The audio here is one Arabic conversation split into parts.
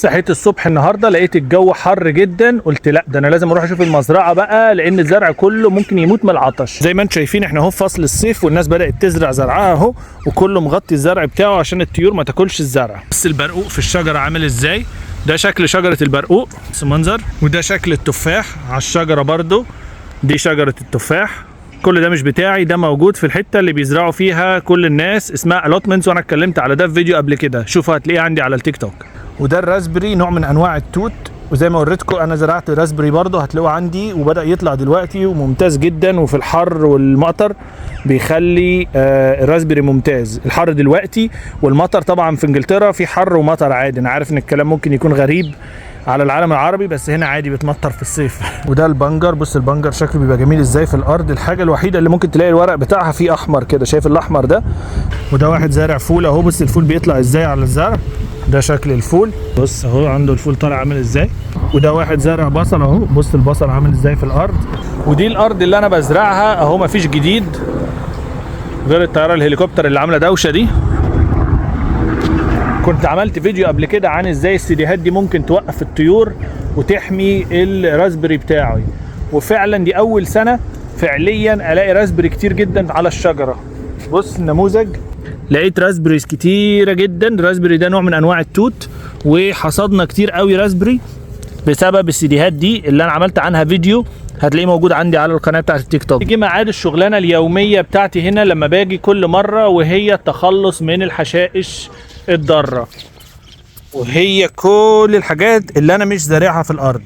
صحيت الصبح النهارده لقيت الجو حر جدا، قلت لا ده انا لازم اروح اشوف المزرعه بقى، لان الزرع كله ممكن يموت من العطش. زي ما انتم شايفين احنا اهو في فصل الصيف والناس بدات تزرع زرعها اهو، وكله مغطي الزرع بتاعه عشان الطيور ما تاكلش الزرع. بس البرقوق في الشجره عامل ازاي؟ ده شكل شجره البرقوق، بس منظر. وده شكل التفاح على الشجره برده، دي شجره التفاح. كل ده مش بتاعي، ده موجود في الحته اللي بيزرعوا فيها كل الناس، اسمها الوتمنتس، وانا اتكلمت على ده في فيديو قبل كده، شوفوا هتلاقيه عندي على التيك توك. وده الراسبري، نوع من انواع التوت، وزي ما وريتكم انا زرعت راسبري برضه هتلاقوه عندي وبدا يطلع دلوقتي وممتاز جدا. وفي الحر والمطر بيخلي الراسبري ممتاز. الحر دلوقتي والمطر طبعا في انجلترا في حر ومطر عادي، انا عارف ان الكلام ممكن يكون غريب على العالم العربي بس هنا عادي بتمطر في الصيف. وده البنجر، بص البنجر شكله بيبقى جميل ازاي في الارض. الحاجه الوحيده اللي ممكن تلاقي الورق بتاعها فيه احمر كده، شايف الاحمر ده؟ وده واحد زارع فول اهو، بص الفول بيطلع ازاي على الزرع، ده شكل الفول، بص اهو عنده الفول طالع عامل ازاي. وده واحد زارع بصل اهو، بص البصل عامل ازاي في الارض. ودي الارض اللي انا بزرعها اهو، مفيش جديد غير الطياره الهليكوبتر اللي عامله دوشه دي. كنت عملت فيديو قبل كده عن ازاي السيديهات دي ممكن توقف الطيور وتحمي الراسبري بتاعي، وفعلا دي اول سنه فعليا الاقي راسبري كتير جدا على الشجره. بص النموذج، لقيت راسبريز كتيره جدا. الراسبري ده نوع من انواع التوت، وحصدنا كتير قوي راسبري بسبب السيديهات دي اللي انا عملت عنها فيديو، هتلاقيه موجود عندي على القناه بتاعت التيك توك. يجي ميعاد الشغلانه اليوميه بتاعتي هنا لما باجي كل مره، وهي التخلص من الحشائش الضاره، وهي كل الحاجات اللي انا مش زارعها في الارض.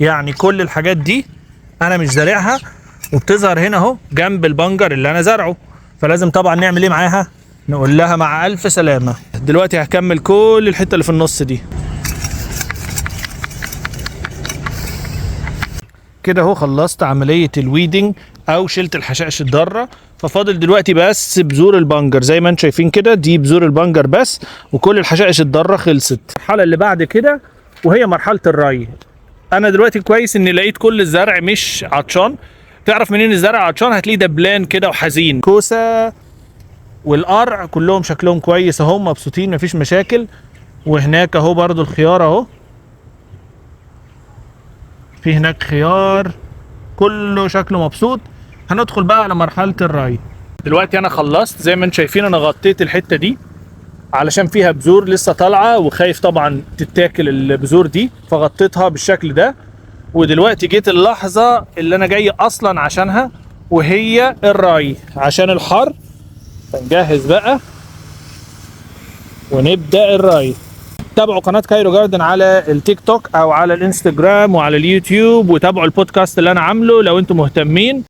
يعني كل الحاجات دي انا مش زارعها وبتظهر هنا اهو جنب البنجر اللي انا زرعه، فلازم طبعا نعمل ايه معاها؟ نقول لها مع الف سلامه. دلوقتي هكمل كل الحته اللي في النص دي كده اهو. خلصت عمليه الويدنج او شلت الحشائش الضاره، ففاضل دلوقتي بس بذور البنجر. زي ما انتم شايفين كده دي بذور البنجر بس، وكل الحشائش الضاره خلصت. المرحله اللي بعد كده وهي مرحله الري. انا دلوقتي كويس اني لقيت كل الزرع مش عطشان. تعرف منين الزرع عطشان؟ هتلاقيه دبلان كده وحزين. كوسه والقرع كلهم شكلهم كويس اهو، مبسوطين مفيش مشاكل. وهناك اهو برضو الخيار اهو، في هناك خيار، كله شكله مبسوط. هندخل بقى على مرحلة الري. دلوقتي انا خلصت، زي ما انتم شايفين انا غطيت الحتة دي علشان فيها بذور لسه طالعة، وخايف طبعا تتاكل البذور دي فغطيتها بالشكل ده. ودلوقتي جيت اللحظة اللي انا جاي اصلا عشانها، وهي الري. عشان الحر فنجهز بقى ونبدأ الري. تابعوا قناة كايرو جاردن على التيك توك او على الانستجرام وعلى اليوتيوب، وتابعوا البودكاست اللي انا عامله لو انتم مهتمين.